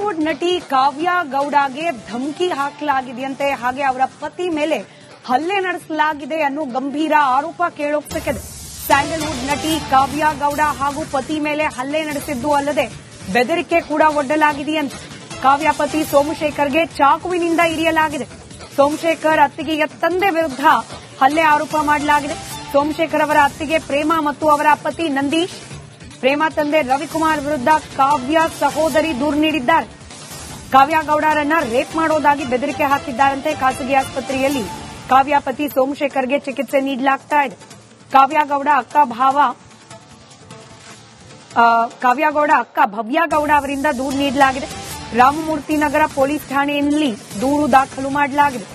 Sandalwood ನಟಿ ಕಾವ್ಯ ಗೌಡಗೆ ಧಮಕಿ ಹಾಕಲಾಗಿದೆಯಂತೆ. ಹಾಗೆ ಅವರ ಪತಿ ಮೇಲೆ ಹಲ್ಲೆ ನಡೆಸಲಾಗಿದೆ ಅನ್ನೋ ಗಂಭೀರ ಆರೋಪ ಕೇಳೋಗ್ತಿದೆ. ಸ್ಯಾಂಡಲ್ವುಡ್ ನಟಿ ಕಾವ್ಯ ಗೌಡ ಹಾಗೂ ಪತಿ ಮೇಲೆ ಹಲ್ಲೆ ನಡೆಸಿದ್ದು ಅಲ್ಲದೆ ಬೆದರಿಕೆ ಕೂಡ ಒಡ್ಡಲಾಗಿದೆಯಂತೆ. ಕಾವ್ಯ ಪತಿ ಸೋಮಶೇಖರ್ಗೆ ಚಾಕುವಿನಿಂದ ಇರಿಯಲಾಗಿದೆ. ಸೋಮಶೇಖರ್ ಅತ್ತಿಗೆಯ ತಂದೆ ವಿರುದ್ಧ ಹಲ್ಲೆ ಆರೋಪ ಮಾಡಲಾಗಿದೆ. ಸೋಮಶೇಖರ್ ಅವರ ಅತ್ತಿಗೆ ಪ್ರೇಮ ಮತ್ತು ಅವರ ಪತಿ ನಂದೀಶ್, ಪ್ರೇಮ ತಂದೆ ರವಿಕುಮಾರ್ ವಿರುದ್ಧ ಕಾವ್ಯ ಸಹೋದರಿ ದೂರು ನೀಡಿದ್ದಾರೆ. ಕಾವ್ಯ ಗೌಡರನ್ನ ರೇಪ್ ಮಾಡೋದಾಗಿ ಬೆದರಿಕೆ ಹಾಕಿದ್ದಾರಂತೆ. ಖಾಸಗಿ ಆಸ್ಪತ್ರೆಯಲ್ಲಿ ಕಾವ್ಯ ಪತಿ ಸೋಮಶೇಖರ್ಗೆ ಚಿಕಿತ್ಸೆ ನೀಡಲಾಗ್ತಾ ಇದೆ. ಕಾವ್ಯ ಗೌಡ ಅಕ್ಕ ಭವ್ಯ ಗೌಡ ಅವರಿಂದ ದೂರು ನೀಡಲಾಗಿದೆ. ರಾಮಮೂರ್ತಿ ನಗರ ಪೊಲೀಸ್ ಠಾಣೆಯಲ್ಲಿ ದೂರು ದಾಖಲು ಮಾಡಲಾಗಿದೆ.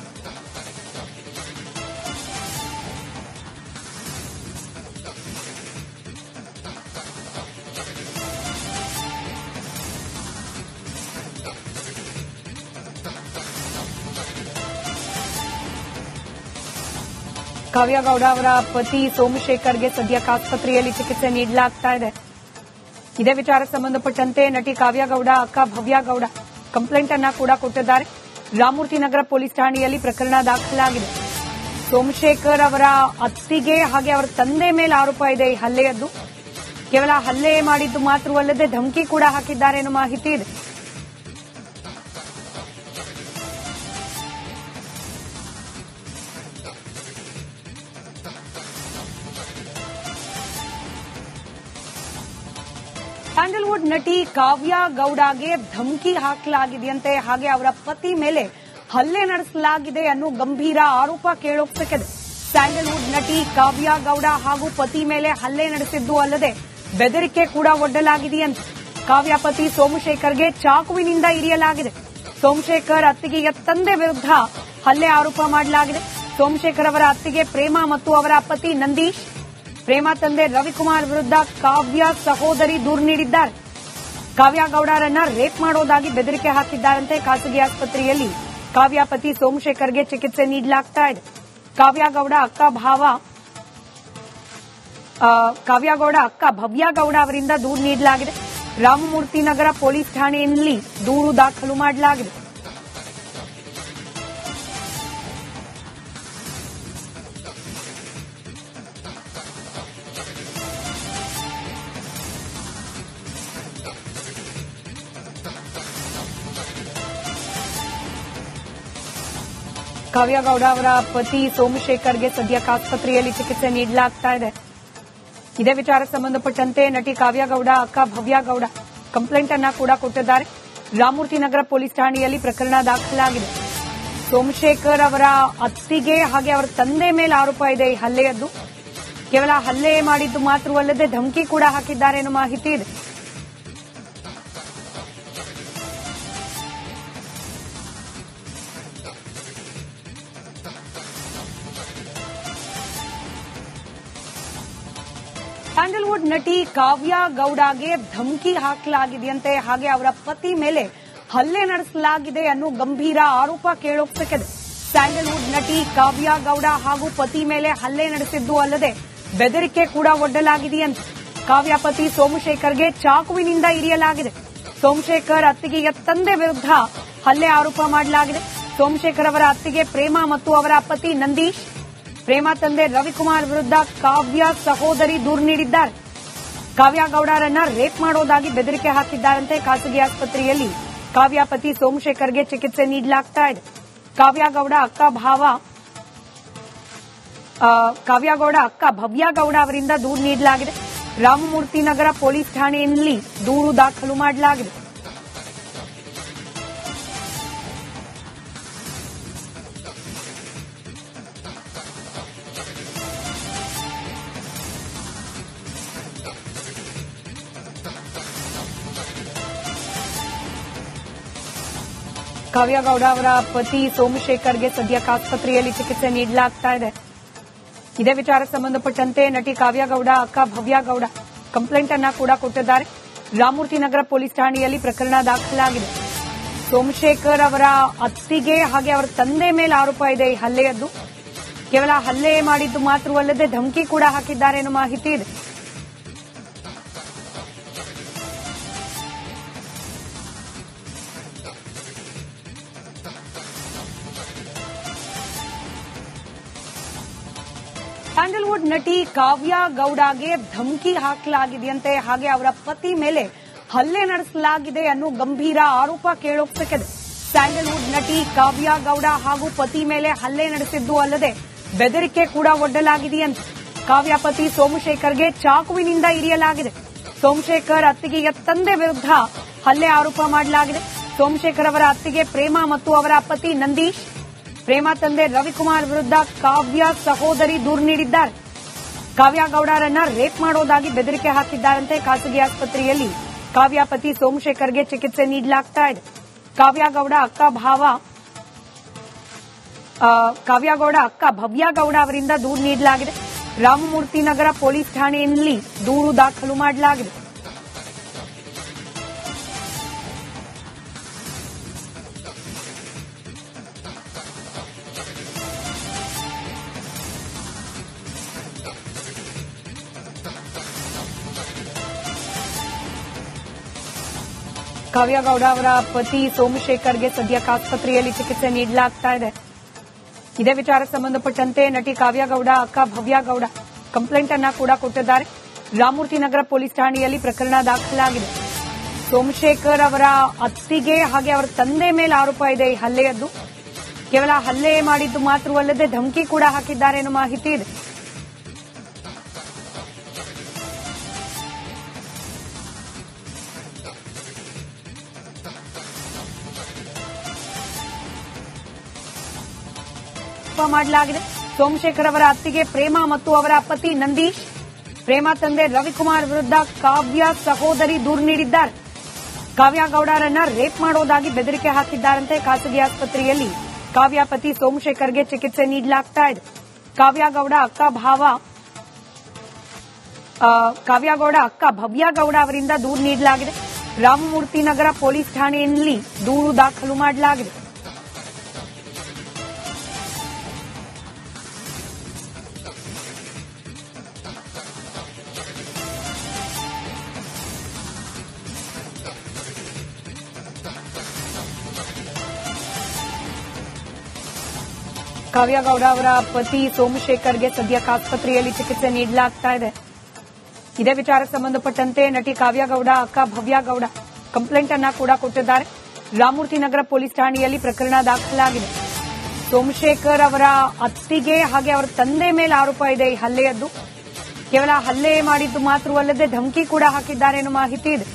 ಕಾವ್ಯ ಗೌಡ ಅವರ ಪತಿ ಸೋಮಶೇಖರ್ಗೆ ಸದ್ಯಕ್ಕೆ ಆಸ್ಪತ್ರೆಯಲ್ಲಿ ಚಿಕಿತ್ಸೆ ನೀಡಲಾಗ್ತಾ ಇದೆ. ಇದೇ ವಿಚಾರಕ್ಕೆ ಸಂಬಂಧಪಟ್ಟಂತೆ ನಟಿ ಕಾವ್ಯ ಗೌಡ ಅಕ್ಕ ಭವ್ಯ ಗೌಡ ಕಂಪ್ಲೇಂಟ್ ಅನ್ನ ಕೂಡ ಕೊಟ್ಟಿದ್ದಾರೆ. ರಾಮಮೂರ್ತಿ ನಗರ ಪೊಲೀಸ್ ಠಾಣೆಯಲ್ಲಿ ಪ್ರಕರಣ ದಾಖಲಾಗಿದೆ. ಸೋಮಶೇಖರ್ ಅವರ ಅತ್ತಿಗೆ ಹಾಗೆ ಅವರ ತಂದೆ ಮೇಲೆ ಆರೋಪ ಇದೆ ಈ ಹಲ್ಲೆಯದ್ದು. ಕೇವಲ ಹಲ್ಲೆ ಮಾಡಿದ್ದು ಮಾತ್ರವಲ್ಲದೆ ಧಮಕಿ ಕೂಡ ಹಾಕಿದ್ದಾರೆ ಎನ್ನುವ ಮಾಹಿತಿ ಇದೆ. ಸ್ಯಾಂಡಲ್ವುಡ್ ನಟಿ ಕಾವ್ಯ ಗೌಡಗೆ ಧಮಕಿ ಹಾಕಲಾಗಿದೆಯಂತೆ. ಹಾಗೆ ಅವರ ಪತಿ ಮೇಲೆ ಹಲ್ಲೆ ನಡೆಸಲಾಗಿದೆ ಅನ್ನೋ ಗಂಭೀರ ಆರೋಪ ಕೇಳೋಗ್ತಿದೆ. ಸ್ಯಾಂಡಲ್ವುಡ್ ನಟಿ ಕಾವ್ಯ ಗೌಡ ಹಾಗೂ ಪತಿ ಮೇಲೆ ಹಲ್ಲೆ ನಡೆಸಿದ್ದು ಅಲ್ಲದೆ ಬೆದರಿಕೆ ಕೂಡ ಒಡ್ಡಲಾಗಿದೆಯಂತೆ. ಕಾವ್ಯ ಪತಿ ಸೋಮಶೇಖರ್ಗೆ ಚಾಕುವಿನಿಂದ ಇರಿಯಲಾಗಿದೆ. ಸೋಮಶೇಖರ್ ಅತ್ತಿಗೆಯ ತಂದೆ ವಿರುದ್ಧ ಹಲ್ಲೆ ಆರೋಪ ಮಾಡಲಾಗಿದೆ. ಸೋಮಶೇಖರ್ ಅವರ ಅತ್ತಿಗೆ ಪ್ರೇಮ ಮತ್ತು ಅವರ ಪತಿ ನಂದೀಶ್, ಪ್ರೇಮ ತಂದೆ ರವಿಕುಮಾರ್ ವಿರುದ್ಧ ಕಾವ್ಯ ಸಹೋದರಿ ದೂರು ನೀಡಿದ್ದಾರೆ. ಕಾವ್ಯ ಗೌಡರನ್ನ ರೇಪ್ ಮಾಡೋದಾಗಿ ಬೆದರಿಕೆ ಹಾಕಿದ್ದಾರಂತೆ. ಖಾಸಗಿ ಆಸ್ಪತ್ರೆಯಲ್ಲಿ ಕಾವ್ಯ ಪತಿ ಸೋಮಶೇಖರ್ಗೆ ಚಿಕಿತ್ಸೆ ನೀಡಲಾಗ್ತಾ ಇದೆ. ಕಾವ್ಯ ಗೌಡ ಅಕ್ಕ ಭವ್ಯ ಗೌಡ ಅವರಿಂದ ದೂರು ನೀಡಲಾಗಿದೆ. ರಾಮಮೂರ್ತಿ ನಗರ ಪೊಲೀಸ್ ಠಾಣೆಯಲ್ಲಿ ದೂರು ದಾಖಲು ಮಾಡಲಾಗಿದೆ. ಕಾವ್ಯ ಗೌಡ ಅವರ ಪತಿ ಸೋಮಶೇಖರ್ಗೆ ಸದ್ಯಕ್ಕೆ ಆಸ್ಪತ್ರೆಯಲ್ಲಿ ಚಿಕಿತ್ಸೆ ನೀಡಲಾಗ್ತಾ ಇದೆ. ಇದೇ ವಿಚಾರಕ್ಕೆ ಸಂಬಂಧಪಟ್ಟಂತೆ ನಟಿ ಕಾವ್ಯ ಗೌಡ ಅಕ್ಕ ಭವ್ಯ ಗೌಡ ಕಂಪ್ಲೇಂಟ್ ಅನ್ನ ಕೂಡ ಕೊಟ್ಟಿದ್ದಾರೆ. ರಾಮಮೂರ್ತಿ ನಗರ ಪೊಲೀಸ್ ಠಾಣೆಯಲ್ಲಿ ಪ್ರಕರಣ ದಾಖಲಾಗಿದೆ. ಸೋಮಶೇಖರ್ ಅವರ ಅತ್ತಿಗೆ ಹಾಗೆ ಅವರ ತಂದೆ ಮೇಲೆ ಆರೋಪ ಇದೆ ಈ ಹಲ್ಲೆಯದ್ದು. ಕೇವಲ ಹಲ್ಲೆ ಮಾಡಿದ್ದು ಮಾತ್ರವಲ್ಲದೆ ಧಮಕಿ ಕೂಡ ಹಾಕಿದ್ದಾರೆ ಎನ್ನುವ ಮಾಹಿತಿ ಇದೆ. ಸ್ಯಾಂಡಲ್ವುಡ್ ನಟಿ ಕಾವ್ಯ ಗೌಡಗೆ ಧಮಕಿ ಹಾಕಲಾಗಿದೆಯಂತೆ. ಹಾಗೆ ಅವರ ಪತಿ ಮೇಲೆ ಹಲ್ಲೆ ನಡೆಸಲಾಗಿದೆ ಅನ್ನೋ ಗಂಭೀರ ಆರೋಪ ಕೇಳೋಗ್ತಿದೆ. ಸ್ಯಾಂಡಲ್ವುಡ್ ನಟಿ ಕಾವ್ಯ ಗೌಡ ಹಾಗೂ ಪತಿ ಮೇಲೆ ಹಲ್ಲೆ ನಡೆಸಿದ್ದು ಅಲ್ಲದೆ ಬೆದರಿಕೆ ಕೂಡ ಒಡ್ಡಲಾಗಿದೆಯಂತೆ. ಕಾವ್ಯ ಪತಿ ಸೋಮಶೇಖರ್ಗೆ ಚಾಕುವಿನಿಂದ ಇರಿಯಲಾಗಿದೆ. ಸೋಮಶೇಖರ್ ಅತ್ತಿಗೆಯ ತಂದೆ ವಿರುದ್ಧ ಹಲ್ಲೆ ಆರೋಪ ಮಾಡಲಾಗಿದೆ. ಸೋಮಶೇಖರ್ ಅವರ ಅತ್ತಿಗೆ ಪ್ರೇಮ ಮತ್ತು ಅವರ ಪತಿ ನಂದೀಶ್, ಪ್ರೇಮ ತಂದೆ ರವಿಕುಮಾರ್ ವಿರುದ್ಧ ಕಾವ್ಯ ಸಹೋದರಿ ದೂರು ನೀಡಿದ್ದಾರೆ. ಕಾವ್ಯ ಗೌಡರನ್ನ ರೇಪ್ ಮಾಡೋದಾಗಿ ಬೆದರಿಕೆ ಹಾಕಿದ್ದಾರಂತೆ. ಖಾಸಗಿ ಆಸ್ಪತ್ರೆಯಲ್ಲಿ ಕಾವ್ಯ ಪತಿ ಸೋಮಶೇಖರ್ಗೆ ಚಿಕಿತ್ಸೆ ನೀಡಲಾಗ್ತಾ ಇದೆ. ಕಾವ್ಯ ಗೌಡ ಅಕ್ಕ ಭವ್ಯ ಗೌಡ ಅವರಿಂದ ದೂರು ನೀಡಲಾಗಿದೆ. ರಾಮಮೂರ್ತಿ ನಗರ ಪೊಲೀಸ್ ಠಾಣೆಯಲ್ಲಿ ದೂರು ದಾಖಲು ಮಾಡಲಾಗಿದೆ. ಕಾವ್ಯ ಗೌಡ ಅವರ ಪತಿ ಸೋಮಶೇಖರ್ಗೆ ಸದ್ಯಕ್ಕೆ ಆಸ್ಪತ್ರೆಯಲ್ಲಿ ಚಿಕಿತ್ಸೆ ನೀಡಲಾಗ್ತಾ ಇದೆ. ಇದೇ ವಿಚಾರಕ್ಕೆ ಸಂಬಂಧಪಟ್ಟಂತೆ ನಟಿ ಕಾವ್ಯ ಗೌಡ ಅಕ್ಕ ಭವ್ಯ ಗೌಡ ಕಂಪ್ಲೇಂಟ್ ಅನ್ನ ಕೂಡ ಕೊಟ್ಟಿದ್ದಾರೆ. ರಾಮಮೂರ್ತಿ ನಗರ ಪೊಲೀಸ್ ಠಾಣೆಯಲ್ಲಿ ಪ್ರಕರಣ ದಾಖಲಾಗಿದೆ. ಸೋಮಶೇಖರ್ ಅವರ ಅತ್ತಿಗೆ ಹಾಗೆ ಅವರ ತಂದೆ ಮೇಲೆ ಆರೋಪ ಇದೆ ಈ ಹಲ್ಲೆಯದ್ದು. ಕೇವಲ ಹಲ್ಲೆ ಮಾಡಿದ್ದು ಮಾತ್ರವಲ್ಲದೆ ಧಮಕಿ ಕೂಡ ಹಾಕಿದ್ದಾರೆ ಎನ್ನುವ ಮಾಹಿತಿ ಇದೆ. ಸ್ಯಾಂಡಲ್ವುಡ್ ನಟಿ ಕಾವ್ಯ ಗೌಡಗೆ ಧಮಕಿ ಹಾಕಲಾಗಿದೆಯಂತೆ, ಹಾಗೆ ಅವರ ಪತಿ ಮೇಲೆ ಹಲ್ಲೆ ನಡೆಸಲಾಗಿದೆ ಅನ್ನೋ ಗಂಭೀರ ಆರೋಪ ಕೇಳೋಕ್ಸಿದೆ. ಸ್ಯಾಂಡಲ್ವುಡ್ ನಟಿ ಕಾವ್ಯ ಗೌಡ ಹಾಗೂ ಪತಿ ಮೇಲೆ ಹಲ್ಲೆ ನಡೆಸಿದ್ದು ಅಲ್ಲದೆ ಬೆದರಿಕೆ ಕೂಡ ಒಡ್ಡಲಾಗಿದೆಯಂತೆ. ಕಾವ್ಯ ಪತಿ ಸೋಮಶೇಖರ್ಗೆ ಚಾಕುವಿನಿಂದ ಇರಿಯಲಾಗಿದೆ. ಸೋಮಶೇಖರ್ ಅತ್ತಿಗೆಯ ತಂದೆ ವಿರುದ್ಧ ಹಲ್ಲೆ ಆರೋಪ ಮಾಡಲಾಗಿದೆ. ಸೋಮಶೇಖರ್ ಅವರ ಅತ್ತಿಗೆ ಪ್ರೇಮ ಮತ್ತು ಅವರ ಪತಿ ನಂದೀಶ್, ಪ್ರೇಮ ತಂದೆ ರವಿಕುಮಾರ್ ವಿರುದ್ಧ ಕಾವ್ಯ ಸಹೋದರಿ ದೂರು ನೀಡಿದ್ದಾರೆ. ಕಾವ್ಯ ಗೌಡರನ್ನ ರೇಪ್ ಮಾಡೋದಾಗಿ ಬೆದರಿಕೆ ಹಾಕಿದ್ದಾರಂತೆ. ಖಾಸಗಿ ಆಸ್ಪತ್ರೆಯಲ್ಲಿ ಕಾವ್ಯ ಪತಿ ಸೋಮಶೇಖರ್ಗೆ ಚಿಕಿತ್ಸೆ ನೀಡಲಾಗ್ತಾ ಇದೆ. ಕಾವ್ಯ ಗೌಡ ಅಕ್ಕ ಭವ್ಯ ಗೌಡ ಅವರಿಂದ ದೂರು ನೀಡಲಾಗಿದೆ. ರಾಮಮೂರ್ತಿ ನಗರ ಪೊಲೀಸ್ ಠಾಣೆಯಲ್ಲಿ ದೂರು ದಾಖಲು ಮಾಡಲಾಗಿದೆ. ಕಾವ್ಯ ಗೌಡ ಅವರ ಪತಿ ಸೋಮಶೇಖರ್ಗೆ ಸದ್ಯಕ್ಕೆ ಆಸ್ಪತ್ರೆಯಲ್ಲಿ ಚಿಕಿತ್ಸೆ ನೀಡಲಾಗ್ತಾ ಇದೆ. ಇದೇ ವಿಚಾರಕ್ಕೆ ಸಂಬಂಧಪಟ್ಟಂತೆ ನಟಿ ಕಾವ್ಯ ಗೌಡ ಅಕ್ಕ ಭವ್ಯ ಗೌಡ ಕಂಪ್ಲೇಂಟ್ ಅನ್ನ ಕೂಡ ಕೊಟ್ಟಿದ್ದಾರೆ. ರಾಮಮೂರ್ತಿ ನಗರ ಪೊಲೀಸ್ ಠಾಣೆಯಲ್ಲಿ ಪ್ರಕರಣ ದಾಖಲಾಗಿದೆ. ಸೋಮಶೇಖರ್ ಅವರ ಅತ್ತಿಗೆ ಹಾಗೆ ಅವರ ತಂದೆ ಮೇಲೆ ಆರೋಪ ಇದೆ ಈ ಹಲ್ಲೆಯದ್ದು. ಕೇವಲ ಹಲ್ಲೆ ಮಾಡಿದ್ದು ಮಾತ್ರವಲ್ಲದೆ ಧಮಕಿ ಕೂಡ ಹಾಕಿದ್ದಾರೆ ಎನ್ನುವ ಮಾಹಿತಿ ಇದೆ. ಮಾಡಲಾಗಿದೆ. ಸೋಮಶೇಖರ್ ಅವರ ಅತ್ತಿಗೆ ಪ್ರೇಮ ಮತ್ತು ಅವರ ಪತಿ ನಂದೀಶ್, ಪ್ರೇಮ ತಂದೆ ರವಿಕುಮಾರ್ ವಿರುದ್ಧ ಕಾವ್ಯ ಸಹೋದರಿ ದೂರು ನೀಡಿದ್ದಾರೆ. ಕಾವ್ಯ ಗೌಡರನ್ನ ರೇಪ್ ಮಾಡೋದಾಗಿ ಬೆದರಿಕೆ ಹಾಕಿದ್ದಾರಂತೆ. ಖಾಸಗಿ ಆಸ್ಪತ್ರೆಯಲ್ಲಿ ಕಾವ್ಯ ಪತಿ ಸೋಮಶೇಖರ್ಗೆ ಚಿಕಿತ್ಸೆ ನೀಡಲಾಗ್ತಾ ಇದೆ. ಕಾವ್ಯ ಗೌಡ ಅಕ್ಕ ಭವ್ಯ ಗೌಡ ಅವರಿಂದ ದೂರು ನೀಡಲಾಗಿದೆ. ರಾಮಮೂರ್ತಿ ನಗರ ಪೊಲೀಸ್ ಠಾಣೆಯಲ್ಲಿ ದೂರು ದಾಖಲು ಮಾಡಲಾಗಿದೆ. ಕಾವ್ಯ ಗೌಡ ಅವರ ಪತಿ ಸೋಮಶೇಖರ್ಗೆ ಸದ್ಯಕ್ಕೆ ಆಸ್ಪತ್ರೆಯಲ್ಲಿ ಚಿಕಿತ್ಸೆ ನೀಡಲಾಗ್ತಾ ಇದೆ. ಇದೇ ವಿಚಾರಕ್ಕೆ ಸಂಬಂಧಪಟ್ಟಂತೆ ನಟಿ ಕಾವ್ಯ ಗೌಡ ಅಕ್ಕ ಭವ್ಯ ಗೌಡ ಕಂಪ್ಲೇಂಟ್ ಅನ್ನ ಕೂಡ ಕೊಟ್ಟಿದ್ದಾರೆ. ರಾಮಮೂರ್ತಿ ನಗರ ಪೊಲೀಸ್ ಠಾಣೆಯಲ್ಲಿ ಪ್ರಕರಣ ದಾಖಲಾಗಿದೆ. ಸೋಮಶೇಖರ್ ಅವರ ಅತ್ತಿಗೆ ಹಾಗೆ ಅವರ ತಂದೆ ಮೇಲೆ ಆರೋಪ ಇದೆ ಈ ಹಲ್ಲೆಯದ್ದು. ಕೇವಲ ಹಲ್ಲೆ ಮಾಡಿದ್ದು ಮಾತ್ರವಲ್ಲದೆ ಧಮಕಿ ಕೂಡ ಹಾಕಿದ್ದಾರೆ ಎನ್ನುವ ಮಾಹಿತಿ ಇದೆ.